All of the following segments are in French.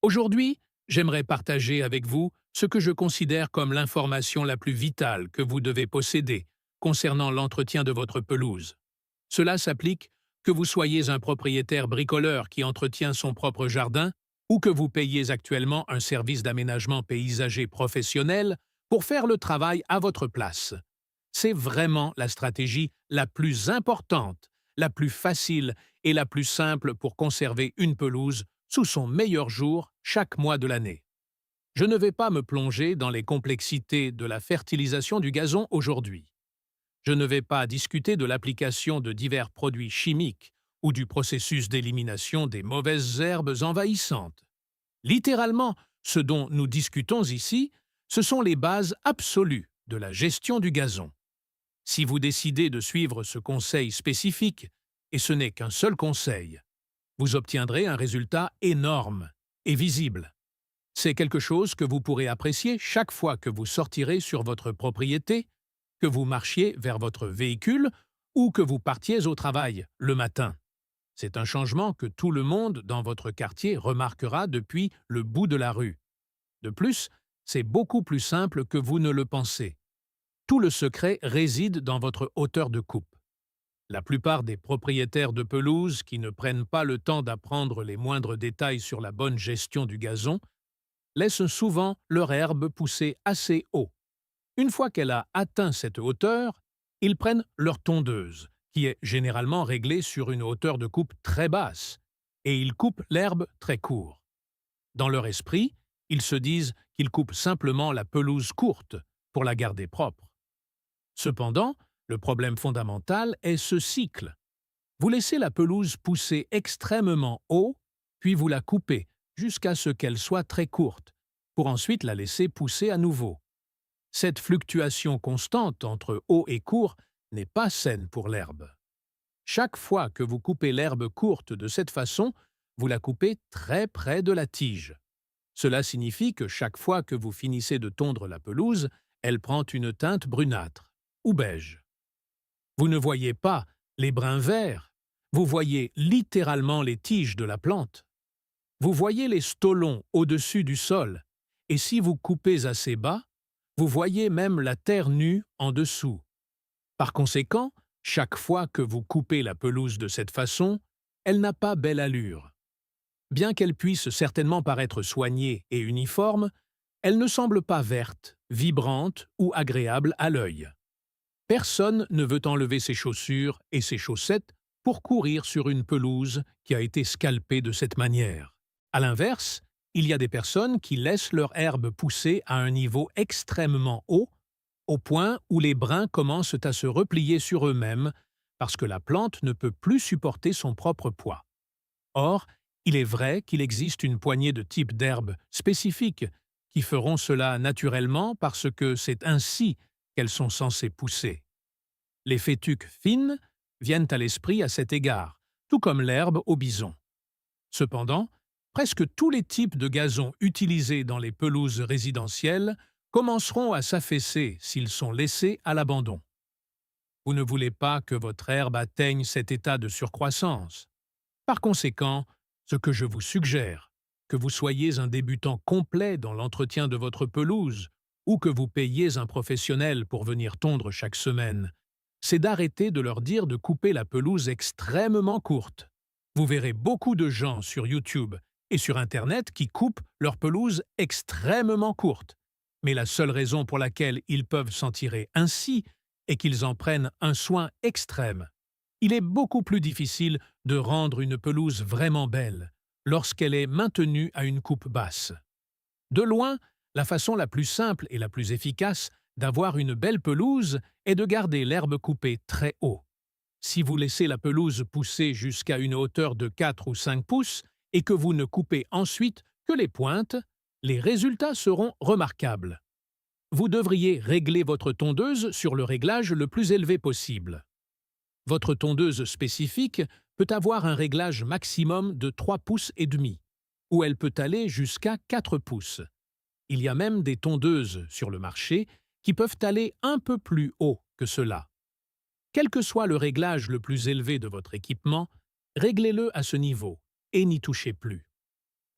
Aujourd'hui, j'aimerais partager avec vous ce que je considère comme l'information la plus vitale que vous devez posséder concernant l'entretien de votre pelouse. Cela s'applique que vous soyez un propriétaire bricoleur qui entretient son propre jardin ou que vous payiez actuellement un service d'aménagement paysager professionnel pour faire le travail à votre place. C'est vraiment la stratégie la plus importante, la plus facile et la plus simple pour conserver une pelouse sous son meilleur jour chaque mois de l'année. Je ne vais pas me plonger dans les complexités de la fertilisation du gazon aujourd'hui. Je ne vais pas discuter de l'application de divers produits chimiques ou du processus d'élimination des mauvaises herbes envahissantes. Littéralement, ce dont nous discutons ici, ce sont les bases absolues de la gestion du gazon. Si vous décidez de suivre ce conseil spécifique, et ce n'est qu'un seul conseil, vous obtiendrez un résultat énorme et visible. C'est quelque chose que vous pourrez apprécier chaque fois que vous sortirez sur votre propriété, que vous marchiez vers votre véhicule ou que vous partiez au travail le matin. C'est un changement que tout le monde dans votre quartier remarquera depuis le bout de la rue. De plus, c'est beaucoup plus simple que vous ne le pensez. Tout le secret réside dans votre hauteur de coupe. La plupart des propriétaires de pelouse qui ne prennent pas le temps d'apprendre les moindres détails sur la bonne gestion du gazon laissent souvent leur herbe pousser assez haut. Une fois qu'elle a atteint cette hauteur, ils prennent leur tondeuse, qui est généralement réglée sur une hauteur de coupe très basse, et ils coupent l'herbe très court. Dans leur esprit, ils se disent qu'ils coupent simplement la pelouse courte pour la garder propre. Cependant, le problème fondamental est ce cycle. Vous laissez la pelouse pousser extrêmement haut, puis vous la coupez jusqu'à ce qu'elle soit très courte, pour ensuite la laisser pousser à nouveau. Cette fluctuation constante entre haut et court n'est pas saine pour l'herbe. Chaque fois que vous coupez l'herbe courte de cette façon, vous la coupez très près de la tige. Cela signifie que chaque fois que vous finissez de tondre la pelouse, elle prend une teinte brunâtre ou beige. Vous ne voyez pas les brins verts, vous voyez littéralement les tiges de la plante. Vous voyez les stolons au-dessus du sol, et si vous coupez assez bas, vous voyez même la terre nue en dessous. Par conséquent, chaque fois que vous coupez la pelouse de cette façon, elle n'a pas belle allure. Bien qu'elle puisse certainement paraître soignée et uniforme, elle ne semble pas verte, vibrante ou agréable à l'œil. Personne ne veut enlever ses chaussures et ses chaussettes pour courir sur une pelouse qui a été scalpée de cette manière. À l'inverse, il y a des personnes qui laissent leur herbe pousser à un niveau extrêmement haut, au point où les brins commencent à se replier sur eux-mêmes parce que la plante ne peut plus supporter son propre poids. Or, il est vrai qu'il existe une poignée de types d'herbes spécifiques qui feront cela naturellement parce que c'est ainsi qu'elles sont censées pousser. Les fétuques fines viennent à l'esprit à cet égard, tout comme l'herbe au bison. Cependant, presque tous les types de gazons utilisés dans les pelouses résidentielles commenceront à s'affaisser s'ils sont laissés à l'abandon. Vous ne voulez pas que votre herbe atteigne cet état de surcroissance. Par conséquent, ce que je vous suggère, que vous soyez un débutant complet dans l'entretien de votre pelouse ou que vous payiez un professionnel pour venir tondre chaque semaine, c'est d'arrêter de leur dire de couper la pelouse extrêmement courte. Vous verrez beaucoup de gens sur YouTube et sur Internet qui coupent leur pelouse extrêmement courte. Mais la seule raison pour laquelle ils peuvent s'en tirer ainsi est qu'ils en prennent un soin extrême. Il est beaucoup plus difficile de rendre une pelouse vraiment belle lorsqu'elle est maintenue à une coupe basse. De loin, la façon la plus simple et la plus efficace d'avoir une belle pelouse est de garder l'herbe coupée très haut. Si vous laissez la pelouse pousser jusqu'à une hauteur de 4 ou 5 pouces et que vous ne coupez ensuite que les pointes, les résultats seront remarquables. Vous devriez régler votre tondeuse sur le réglage le plus élevé possible. Votre tondeuse spécifique peut avoir un réglage maximum de 3 pouces et demi, ou elle peut aller jusqu'à 4 pouces. Il y a même des tondeuses sur le marché qui peuvent aller un peu plus haut que cela. Quel que soit le réglage le plus élevé de votre équipement, réglez-le à ce niveau et n'y touchez plus.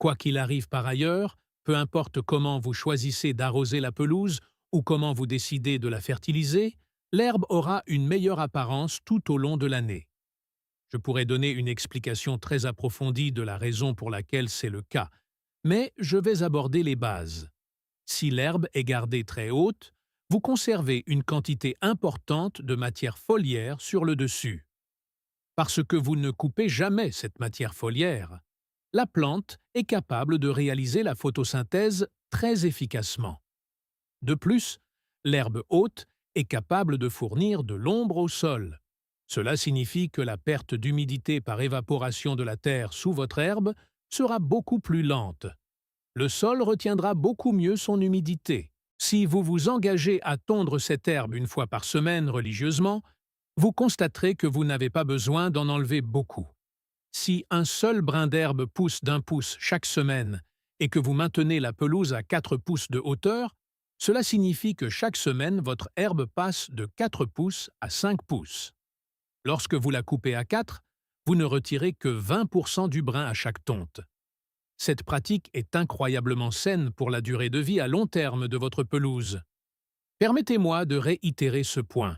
Quoi qu'il arrive par ailleurs, peu importe comment vous choisissez d'arroser la pelouse ou comment vous décidez de la fertiliser, l'herbe aura une meilleure apparence tout au long de l'année. Je pourrais donner une explication très approfondie de la raison pour laquelle c'est le cas, mais je vais aborder les bases. Si l'herbe est gardée très haute, vous conservez une quantité importante de matière foliaire sur le dessus. Parce que vous ne coupez jamais cette matière foliaire, la plante est capable de réaliser la photosynthèse très efficacement. De plus, l'herbe haute est capable de fournir de l'ombre au sol. Cela signifie que la perte d'humidité par évaporation de la terre sous votre herbe sera beaucoup plus lente. Le sol retiendra beaucoup mieux son humidité. Si vous vous engagez à tondre cette herbe une fois par semaine religieusement, vous constaterez que vous n'avez pas besoin d'en enlever beaucoup. Si un seul brin d'herbe pousse d'1 pouce chaque semaine et que vous maintenez la pelouse à 4 pouces de hauteur, cela signifie que chaque semaine, votre herbe passe de 4 pouces à 5 pouces. Lorsque vous la coupez à 4, vous ne retirez que 20% du brin à chaque tonte. Cette pratique est incroyablement saine pour la durée de vie à long terme de votre pelouse. Permettez-moi de réitérer ce point.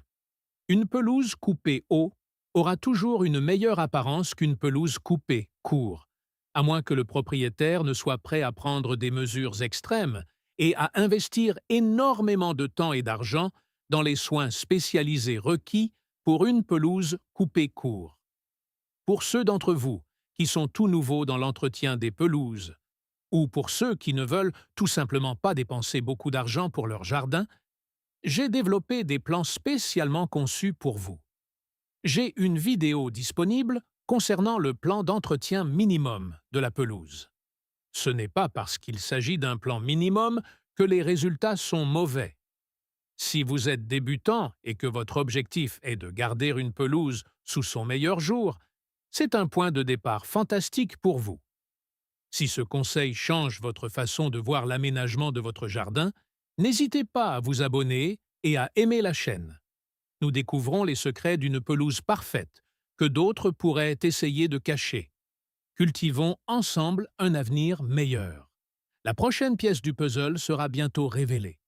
Une pelouse coupée haut aura toujours une meilleure apparence qu'une pelouse coupée court, à moins que le propriétaire ne soit prêt à prendre des mesures extrêmes et à investir énormément de temps et d'argent dans les soins spécialisés requis pour une pelouse coupée court. Pour ceux d'entre vous qui sont tout nouveaux dans l'entretien des pelouses, ou pour ceux qui ne veulent tout simplement pas dépenser beaucoup d'argent pour leur jardin, j'ai développé des plans spécialement conçus pour vous. J'ai une vidéo disponible concernant le plan d'entretien minimum de la pelouse. Ce n'est pas parce qu'il s'agit d'un plan minimum que les résultats sont mauvais. Si vous êtes débutant et que votre objectif est de garder une pelouse sous son meilleur jour, c'est un point de départ fantastique pour vous. Si ce conseil change votre façon de voir l'aménagement de votre jardin, n'hésitez pas à vous abonner et à aimer la chaîne. Nous découvrons les secrets d'une pelouse parfaite que d'autres pourraient essayer de cacher. Cultivons ensemble un avenir meilleur. La prochaine pièce du puzzle sera bientôt révélée.